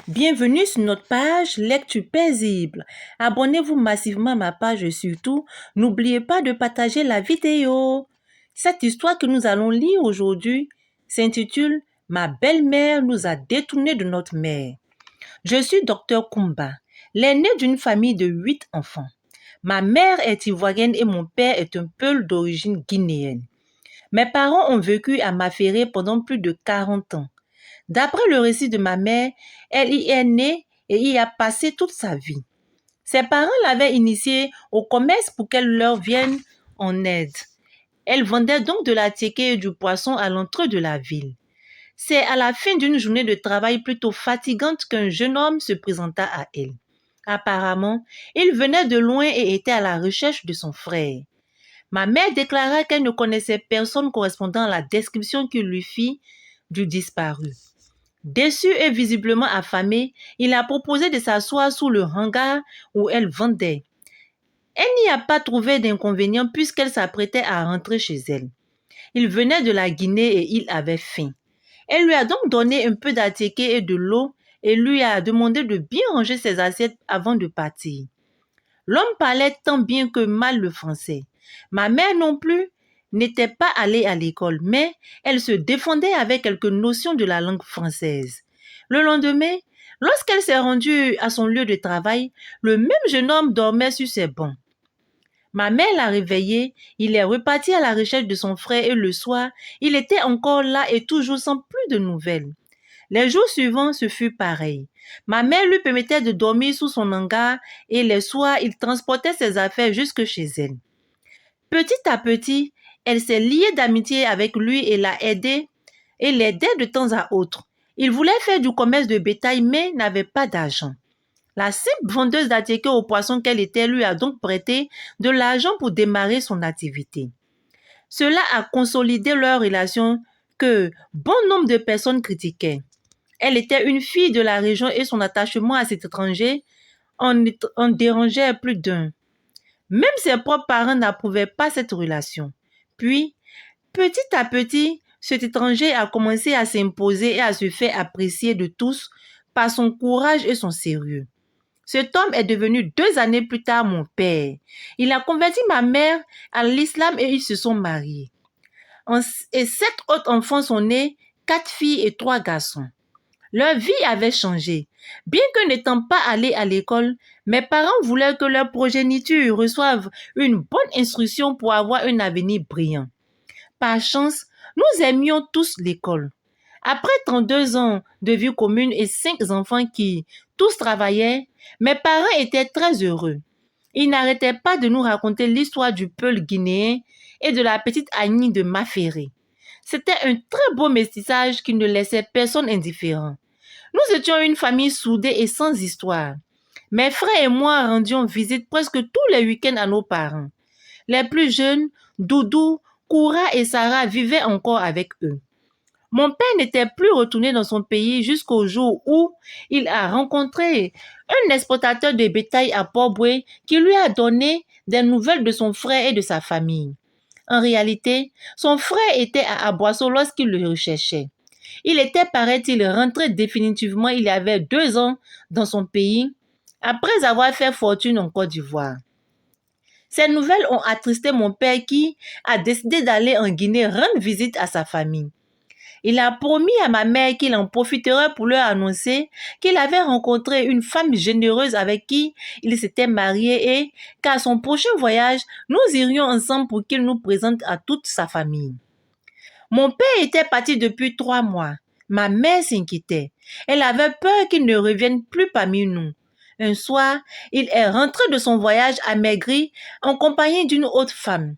Bienvenue sur notre page Lecture paisible. Abonnez-vous massivement à ma page et surtout, n'oubliez pas de partager la vidéo. Cette histoire que nous allons lire aujourd'hui s'intitule Ma belle-mère nous a détournés de notre mère. Je suis docteur Kumba, l'aîné d'une famille de 8 enfants. Ma mère est ivoirienne et mon père est un peul d'origine guinéenne. Mes parents ont vécu à Maféré pendant plus de 40 ans. D'après le récit de ma mère, elle y est née et y a passé toute sa vie. Ses parents l'avaient initiée au commerce pour qu'elle leur vienne en aide. Elle vendait donc de la tiéké et du poisson à l'entrée de la ville. C'est à la fin d'une journée de travail plutôt fatigante qu'un jeune homme se présenta à elle. Apparemment, il venait de loin et était à la recherche de son frère. Ma mère déclara qu'elle ne connaissait personne correspondant à la description qu'il lui fit du disparu. Déçu et visiblement affamé, il a proposé de s'asseoir sous le hangar où elle vendait. Elle n'y a pas trouvé d'inconvénient puisqu'elle s'apprêtait à rentrer chez elle. Il venait de la Guinée et il avait faim. Elle lui a donc donné un peu d'attiqué et de l'eau et lui a demandé de bien ranger ses assiettes avant de partir. L'homme parlait tant bien que mal le français. Ma mère non plus n'était pas allée à l'école, mais elle se défendait avec quelques notions de la langue française. Le lendemain, lorsqu'elle s'est rendue à son lieu de travail, le même jeune homme dormait sur ses bancs. Ma mère l'a réveillé, il est reparti à la recherche de son frère et le soir, il était encore là et toujours sans plus de nouvelles. Les jours suivants, ce fut pareil. Ma mère lui permettait de dormir sous son hangar et les soirs, il transportait ses affaires jusque chez elle. Petit à petit, elle s'est liée d'amitié avec lui et l'aidait de temps à autre. Il voulait faire du commerce de bétail mais n'avait pas d'argent. La simple vendeuse d'attiqué aux poissons qu'elle était lui a donc prêté de l'argent pour démarrer son activité. Cela a consolidé leur relation que bon nombre de personnes critiquaient. Elle était une fille de la région et son attachement à cet étranger en dérangeait plus d'un. Même ses propres parents n'approuvaient pas cette relation. Puis, petit à petit, cet étranger a commencé à s'imposer et à se faire apprécier de tous par son courage et son sérieux. Cet homme est devenu 2 années plus tard mon père. Il a converti ma mère à l'islam et ils se sont mariés. Et 7 autres enfants sont nés, 4 filles et 3 garçons. Leur vie avait changé. Bien que n'étant pas allés à l'école, mes parents voulaient que leur progéniture reçoive une bonne instruction pour avoir un avenir brillant. Par chance, nous aimions tous l'école. Après 32 ans de vie commune et 5 enfants qui tous travaillaient, mes parents étaient très heureux. Ils n'arrêtaient pas de nous raconter l'histoire du peul guinéen et de la petite Annie de Maféré. C'était un très beau métissage qui ne laissait personne indifférent. Nous étions une famille soudée et sans histoire. Mes frères et moi rendions visite presque tous les week-ends à nos parents. Les plus jeunes, Doudou, Koura et Sarah vivaient encore avec eux. Mon père n'était plus retourné dans son pays jusqu'au jour où il a rencontré un exportateur de bétail à Port-Boué qui lui a donné des nouvelles de son frère et de sa famille. En réalité, son frère était à Aboisseau lorsqu'il le recherchait. Il était, paraît-il, rentré définitivement il y avait 2 ans dans son pays, après avoir fait fortune en Côte d'Ivoire. Ces nouvelles ont attristé mon père qui a décidé d'aller en Guinée rendre visite à sa famille. Il a promis à ma mère qu'il en profiterait pour leur annoncer qu'il avait rencontré une femme généreuse avec qui il s'était marié et qu'à son prochain voyage, nous irions ensemble pour qu'il nous présente à toute sa famille. Mon père était parti depuis 3 mois. Ma mère s'inquiétait. Elle avait peur qu'il ne revienne plus parmi nous. Un soir, il est rentré de son voyage amaigri en compagnie d'une autre femme.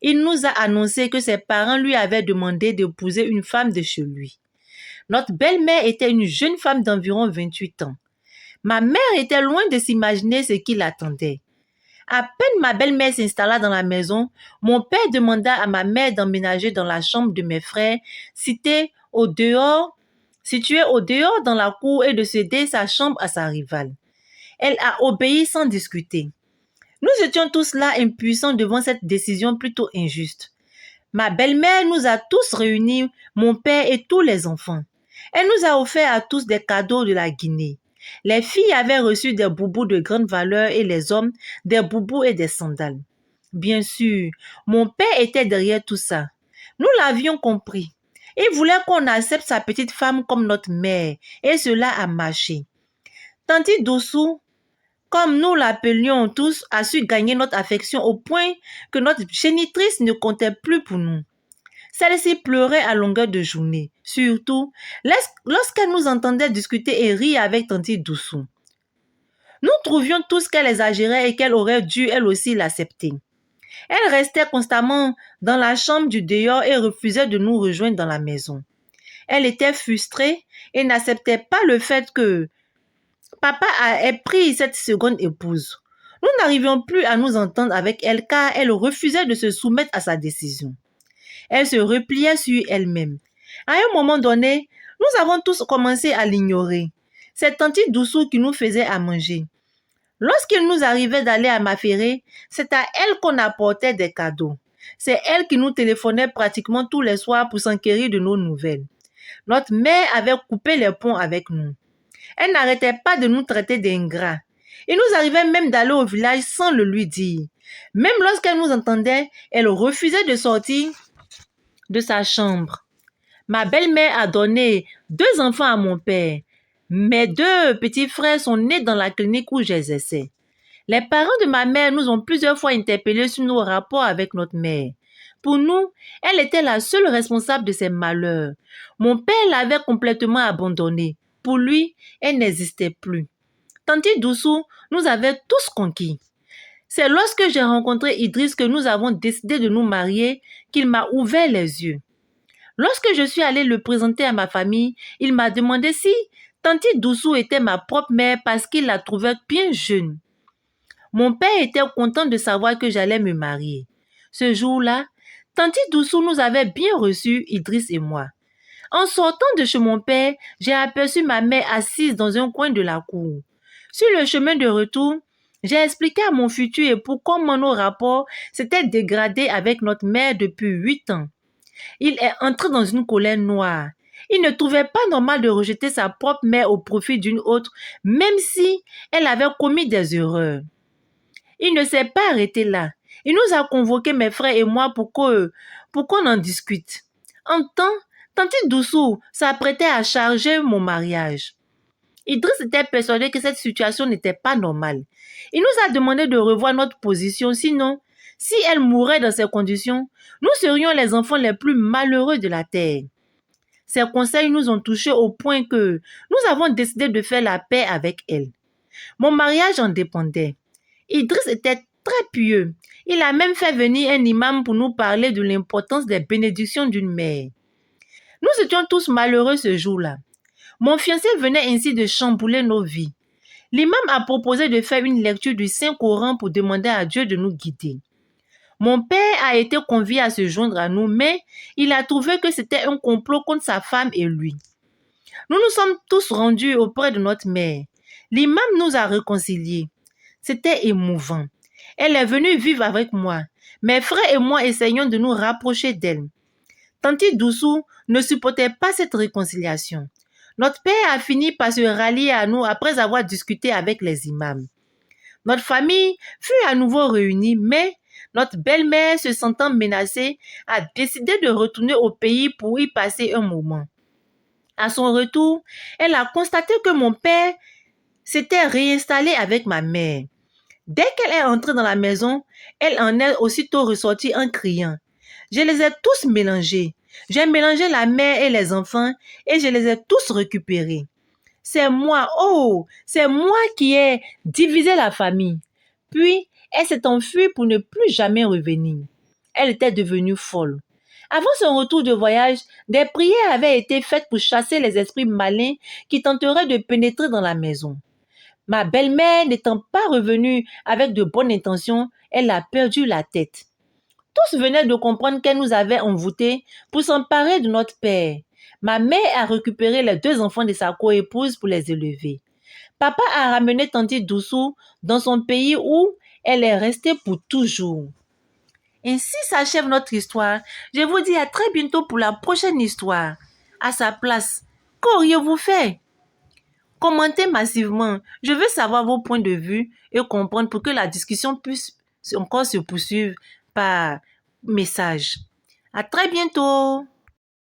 Il nous a annoncé que ses parents lui avaient demandé d'épouser une femme de chez lui. Notre belle-mère était une jeune femme d'environ 28 ans. Ma mère était loin de s'imaginer ce qui l'attendait. À peine ma belle-mère s'installa dans la maison, mon père demanda à ma mère d'emménager dans la chambre de mes frères, située au dehors dans la cour et de céder sa chambre à sa rivale. Elle a obéi sans discuter. Nous étions tous là impuissants devant cette décision plutôt injuste. Ma belle-mère nous a tous réunis, mon père et tous les enfants. Elle nous a offert à tous des cadeaux de la Guinée. Les filles avaient reçu des boubous de grande valeur et les hommes des boubous et des sandales. Bien sûr, mon père était derrière tout ça. Nous l'avions compris. Il voulait qu'on accepte sa petite femme comme notre mère et cela a marché. Tanti Dossou, comme nous l'appelions tous, a su gagner notre affection au point que notre génitrice ne comptait plus pour nous. Celle-ci pleurait à longueur de journée, surtout lorsqu'elle nous entendait discuter et rire avec Tanti Dossou. Nous trouvions tous qu'elle exagérait et qu'elle aurait dû elle aussi l'accepter. Elle restait constamment dans la chambre du dehors et refusait de nous rejoindre dans la maison. Elle était frustrée et n'acceptait pas le fait que papa ait pris cette seconde épouse. Nous n'arrivions plus à nous entendre avec elle car elle refusait de se soumettre à sa décision. Elle se repliait sur elle-même. À un moment donné, nous avons tous commencé à l'ignorer. C'est Tanti Dossou qui nous faisait à manger. Lorsqu'il nous arrivait d'aller à Maféré, c'est à elle qu'on apportait des cadeaux. C'est elle qui nous téléphonait pratiquement tous les soirs pour s'enquérir de nos nouvelles. Notre mère avait coupé les ponts avec nous. Elle n'arrêtait pas de nous traiter d'ingrats. Il nous arrivait même d'aller au village sans le lui dire. Même lorsqu'elle nous entendait, elle refusait de sortir de sa chambre. Ma belle-mère a donné 2 enfants à mon père. Mes 2 petits frères sont nés dans la clinique où j'exerçais. Les parents de ma mère nous ont plusieurs fois interpellés sur nos rapports avec notre mère. Pour nous, elle était la seule responsable de ses malheurs. Mon père l'avait complètement abandonnée. Pour lui, elle n'existait plus. Tanti Dossou nous avait tous conquis. C'est lorsque j'ai rencontré Idriss que nous avons décidé de nous marier qu'il m'a ouvert les yeux. Lorsque je suis allée le présenter à ma famille, il m'a demandé si Tanti Dossou était ma propre mère parce qu'il la trouvait bien jeune. Mon père était content de savoir que j'allais me marier. Ce jour-là, Tanti Dossou nous avait bien reçus, Idriss et moi. En sortant de chez mon père, j'ai aperçu ma mère assise dans un coin de la cour. Sur le chemin de retour, j'ai expliqué à mon futur époux comment nos rapports s'étaient dégradés avec notre mère depuis 8 ans. Il est entré dans une colère noire. Il ne trouvait pas normal de rejeter sa propre mère au profit d'une autre, même si elle avait commis des erreurs. Il ne s'est pas arrêté là. Il nous a convoqués, mes frères et moi, pour qu'on en discute. En temps, Tanti Dossou s'apprêtait à charger mon mariage. Idriss était persuadé que cette situation n'était pas normale. Il nous a demandé de revoir notre position, sinon, si elle mourait dans ces conditions, nous serions les enfants les plus malheureux de la terre. Ces conseils nous ont touchés au point que nous avons décidé de faire la paix avec elle. Mon mariage en dépendait. Idriss était très pieux. Il a même fait venir un imam pour nous parler de l'importance des bénédictions d'une mère. Nous étions tous malheureux ce jour-là. Mon fiancé venait ainsi de chambouler nos vies. L'imam a proposé de faire une lecture du Saint-Coran pour demander à Dieu de nous guider. Mon père a été convié à se joindre à nous, mais il a trouvé que c'était un complot contre sa femme et lui. Nous nous sommes tous rendus auprès de notre mère. L'imam nous a réconciliés. C'était émouvant. Elle est venue vivre avec moi. Mes frères et moi essayons de nous rapprocher d'elle. Tanti Dossou ne supportait pas cette réconciliation. Notre père a fini par se rallier à nous après avoir discuté avec les imams. Notre famille fut à nouveau réunie, mais notre belle-mère, se sentant menacée, a décidé de retourner au pays pour y passer un moment. À son retour, elle a constaté que mon père s'était réinstallé avec ma mère. Dès qu'elle est entrée dans la maison, elle en est aussitôt ressortie en criant. Je les ai tous mélangés. J'ai mélangé la mère et les enfants et je les ai tous récupérés. C'est moi qui ai divisé la famille. Puis, elle s'est enfuie pour ne plus jamais revenir. Elle était devenue folle. Avant son retour de voyage, des prières avaient été faites pour chasser les esprits malins qui tenteraient de pénétrer dans la maison. Ma belle-mère n'étant pas revenue avec de bonnes intentions, elle a perdu la tête. Tous venaient de comprendre qu'elle nous avait envoûtés pour s'emparer de notre père. Ma mère a récupéré les 2 enfants de sa coépouse pour les élever. Papa a ramené Tanti Dossou dans son pays où elle est restée pour toujours. Ainsi s'achève notre histoire. Je vous dis à très bientôt pour la prochaine histoire. À sa place. Qu'auriez-vous fait? Commentez massivement. Je veux savoir vos points de vue et comprendre pour que la discussion puisse encore se poursuivre par message. À très bientôt.